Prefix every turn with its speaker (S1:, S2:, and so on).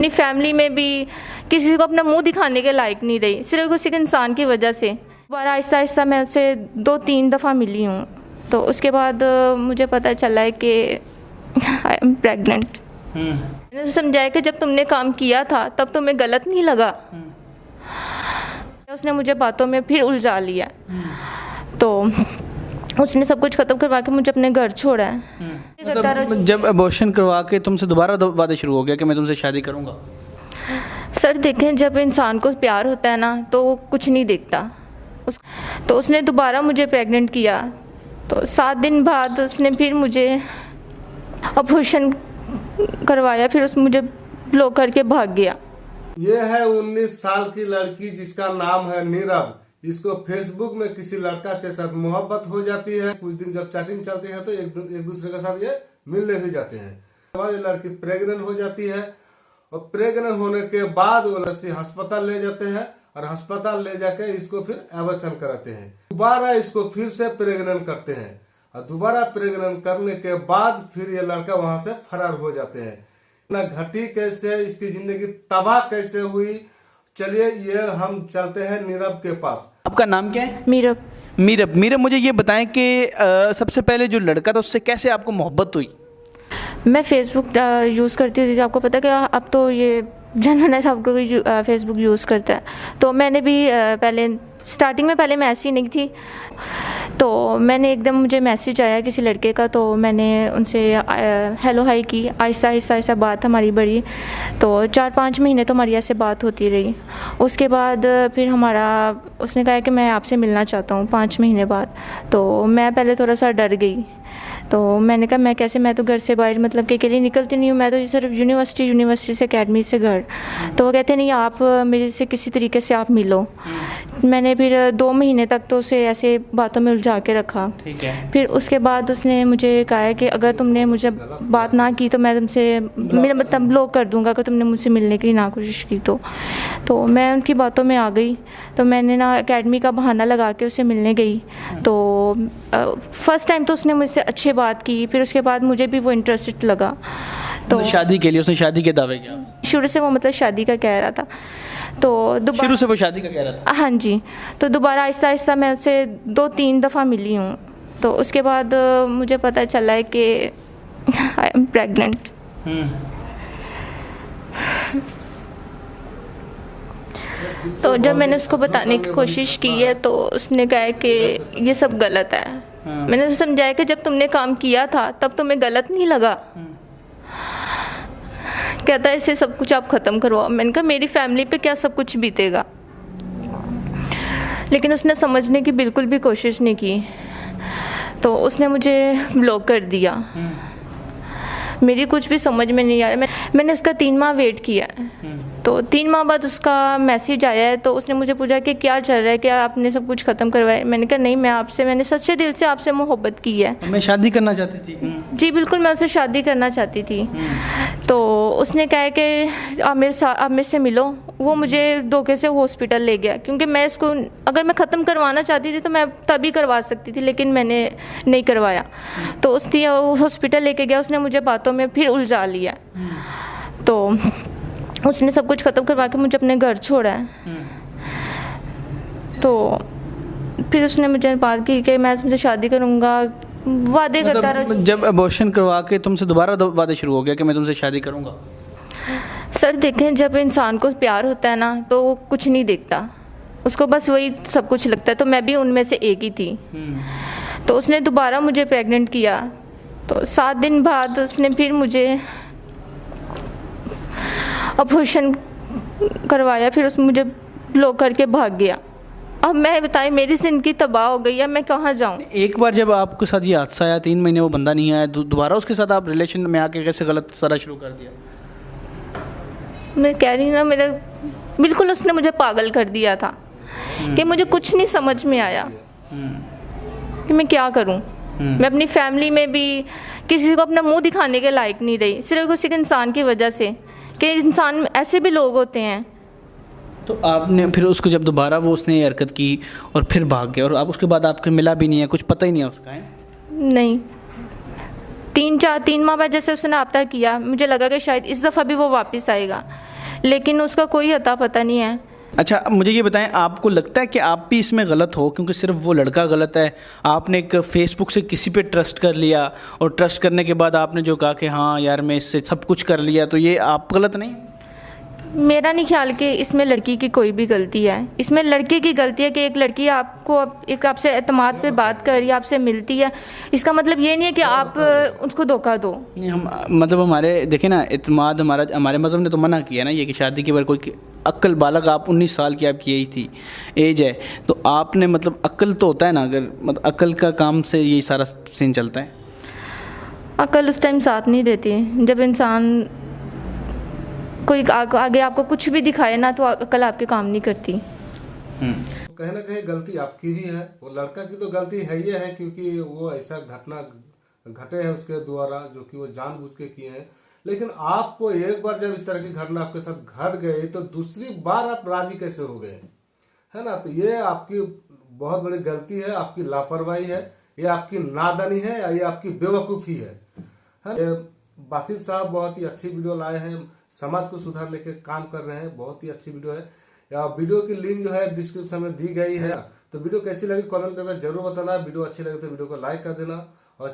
S1: अपनी फैमिली में भी किसी को अपना मुंह दिखाने के लायक नहीं रही, सिर्फ उसी इंसान की वजह से। दोबारा आहिस्ता आहिस्ता मैं उससे 2-3 दफ़ा मिली हूँ, तो उसके बाद मुझे पता चला है कि आई एम प्रेग्नेंट। मैंने उसे समझाया कि जब तुमने काम किया था तब तुम्हें गलत नहीं लगा। उसने मुझे बातों में फिर उलझा लिया, तो उसने सब कुछ ख़त्म करवा के मुझे अपने घर छोड़ा है।
S2: मतलब जब अबॉर्शन करवा के तुमसे दोबारा वादा शुरू हो गया कि मैं तुमसे शादी करूँगा?
S1: सर देखें, जब इंसान को प्यार होता है ना तो वो कुछ नहीं देखता। तो उसने दोबारा मुझे प्रेग्नेंट किया, तो 7 दिन बाद उसने फिर मुझे अबॉर्शन करवाया, फिर उस मुझे ब्लॉक करके भाग गया।
S3: ये है 19 साल की लड़की जिसका नाम है नीरव। इसको फेसबुक में किसी लड़का के साथ मोहब्बत हो जाती है। कुछ दिन जब चैटिंग चलती है तो एक दूसरे के साथ ये मिलने भी जाते हैं। बाद ये लड़की प्रेग्नेंट हो जाती है और प्रेग्नेंट होने के बाद वो लड़की अस्पताल ले जाते हैं और अस्पताल ले जाके इसको फिर एबॉर्शन कराते हैं। दोबारा इसको फिर से प्रेग्नेंट करते हैं और दोबारा प्रेग्नेंट करने के बाद फिर ये लड़का वहां से फरार हो जाते हैं। ना घटी कैसे, इसकी जिंदगी तबाह कैसे हुई, चलिए ये हम चलते हैं नीरव के पास।
S2: आपका नाम क्या है?
S1: मीरब।
S2: मीरब, मुझे ये बताएं कि सबसे पहले जो लड़का था उससे कैसे आपको मोहब्बत हुई?
S1: मैं फ़ेसबुक यूज़ करती थी, आपको पता है कि अब तो ये जनरल है, सब कोई फेसबुक यूज़ करता है। तो मैंने भी पहले स्टार्टिंग में पहले मैं ऐसी नहीं थी, तो मैंने एकदम मुझे मैसेज आया किसी लड़के का, तो मैंने उनसे हेलो हाई की। आहिस्ता आहिस्ता बात हमारी बढ़ी, तो 4-5 महीने तो हमारी ऐसे बात होती रही। उसके बाद फिर उसने कहा कि मैं आपसे मिलना चाहता हूँ 5 महीने बाद। तो मैं पहले थोड़ा सा डर गई, तो मैंने कहा मैं कैसे, मैं तो घर से बाहर मतलब के लिए निकलती नहीं हूँ, मैं तो सिर्फ यूनिवर्सिटी से अकेडमी से घर। तो वो कहते नहीं, आप मेरे से किसी तरीके से आप मिलो। मैंने फिर 2 महीने तक तो उसे ऐसे बातों में उलझा के रखा।
S2: ठीक है।
S1: फिर उसके बाद उसने मुझे कहा है कि अगर तुमने मुझे बात ना की तो मैं तुमसे मेरा मतलब ब्लॉक कर दूंगा, अगर तुमने मुझसे मिलने की ना कोशिश की तो मैं उनकी बातों में आ गई। तो मैंने ना अकेडमी का बहाना लगा के उससे मिलने गई। तो फर्स्ट टाइम तो उसने मुझसे अच्छी बात की, फिर उसके बाद मुझे भी वो इंटरेस्टेड लगा। तो
S2: शादी के लिए उसने शादी के दावे किया?
S1: शुरू से वो मतलब शादी का कह रहा था, तो
S2: शुरू से वो शादी का कह रहा था?
S1: हाँ जी। तो दोबारा आहिस्ता आहिस्ता मैं उससे 2-3 दफ़ा मिली हूँ, तो उसके बाद मुझे पता चला है कि आई एम प्रेग्नेंट। तो जब मैंने उसको बताने की कोशिश की है तो उसने कहा है कि ये सब गलत है। मैंने उसे समझाया कि जब तुमने काम किया था तब तुम्हें गलत नहीं लगा। कहता है इसे सब कुछ आप ख़त्म करवाओ। मैंने कहा मेरी फैमिली पे क्या सब कुछ बीतेगा, लेकिन उसने समझने की बिल्कुल भी कोशिश नहीं की। तो उसने मुझे ब्लॉक कर दिया। मेरी कुछ भी समझ में नहीं आ रहा। मैंने उसका 3 माह वेट किया, तो 3 माह बाद उसका मैसेज आया है। तो उसने मुझे पूछा कि क्या चल रहा है, क्या आपने सब कुछ ख़त्म करवाया? मैंने कहा नहीं, मैंने सच्चे दिल से आपसे मोहब्बत की है।
S2: मैं शादी करना चाहती थी।
S1: जी बिल्कुल, मैं उससे शादी करना चाहती थी। तो उसने कहा कि आप मेरे से मिलो। वो मुझे धोखे से हॉस्पिटल ले गया, क्योंकि मैं इसको अगर मैं ख़त्म करवाना चाहती थी तो मैं तभी करवा सकती थी, लेकिन मैंने नहीं करवाया। तो उसने हॉस्पिटल लेके गया, उसने मुझे बातों में फिर उलझा लिया। तो उसने सब कुछ ख़त्म करवा के मुझे अपने घर छोड़ा है। तो फिर उसने मुझे बात की कि मैं तुमसे शादी करूँगा, वादे करता रहा।
S2: जब अबॉर्शन करवा के तुमसे दोबारा वादा शुरू हो गया कि मैं तुमसे शादी करूँगा?
S1: सर देखें, जब इंसान को प्यार होता है ना तो वो कुछ नहीं देखता, उसको बस वही सब कुछ लगता है। तो मैं भी उनमें से एक ही थी। तो उसने दोबारा मुझे प्रेग्नेंट किया, तो 7 दिन बाद उसने फिर मुझे अबॉर्शन करवाया, फिर मुझे ब्लॉक करके भाग गया। अब मैं बताएं, मेरी ज़िंदगी तबाह हो गई है, मैं कहाँ जाऊँ?
S2: एक बार जब आपके साथ ये हादसा आया, 3 महीने वो बंदा नहीं आया, दोबारा उसके साथ आप रिलेशन में आके कैसे गलत सारा शुरू कर दिया?
S1: मैं कह रही ना, मेरा बिल्कुल उसने मुझे पागल कर दिया था कि मुझे कुछ नहीं समझ में आया कि मैं क्या करूं। मैं अपनी फैमिली में भी किसी को अपना मुंह दिखाने के लायक नहीं रही, सिर्फ उसी इंसान की वजह से कि इंसान ऐसे भी लोग होते हैं।
S2: तो आपने फिर उसको जब दोबारा उसने ये हरकत की और फिर भाग गया, और आप उसके बाद आपके मिला भी नहीं है, कुछ पता ही नहीं है उसका? है
S1: नहीं, 3 माह बाद जैसे उसने रब्ता किया, मुझे लगा कि शायद इस दफ़ा भी वो वापस आएगा, लेकिन उसका कोई अता पता नहीं है।
S2: अच्छा, अब मुझे ये बताएं, आपको लगता है कि आप भी इसमें गलत हो, क्योंकि सिर्फ वो लड़का गलत है, आपने एक फेसबुक से किसी पे ट्रस्ट कर लिया और ट्रस्ट करने के बाद आपने जो कहा कि हाँ यार मैं इससे सब कुछ कर लिया, तो ये आप गलत नहीं?
S1: मेरा नहीं ख्याल कि इसमें लड़की की कोई भी गलती है। इसमें लड़के की गलती है कि एक लड़की आपको एक आपसे एतमाद पे बात कर रही है, आपसे मिलती है, इसका मतलब ये नहीं है कि आप उसको धोखा दो।
S2: नहीं, हम मतलब हमारे देखें ना, इत्मीनान हमारे मज़हब ने तो मना किया ना ये कि शादी के बाद कोई अक्ल बालग, आप 19 साल की आपकी एज थी, एज है, तो आपने मतलब अक्ल तो होता है ना, अगर मतलब अक्ल का काम से ये सारा सीन चलता है।
S1: अकल उस टाइम साथ नहीं देती जब इंसान कोई आगे आपको कुछ भी दिखाए ना, तो अकल आपके काम नहीं करती।
S3: कहीं ना कहीं गलती आपकी भी है, वो लड़का की तो गलती है ही है, क्योंकि वो ऐसा घटना घटे हैं उसके द्वारा जो कि वो जानबूझ के किए हैं। लेकिन आपको एक बार जब इस तरह की घटना आपके साथ घट गई तो दूसरी बार आप राजी कैसे हो गए, है ना? तो ये आपकी बहुत बड़ी गलती है, आपकी लापरवाही है, ये आपकी नादानी है, या ये आपकी बेवकूफ़ी है। ये बासित साहब बहुत ही अच्छी वीडियो लाए हैं, समाज को सुधारने के काम कर रहे हैं, बहुत ही अच्छी वीडियो है। या वीडियो की लिंक जो है डिस्क्रिप्शन में दी गई है। तो वीडियो कैसी लगी कमेंट करके जरूर बताना। वीडियो अच्छी लगे तो वीडियो को लाइक कर देना और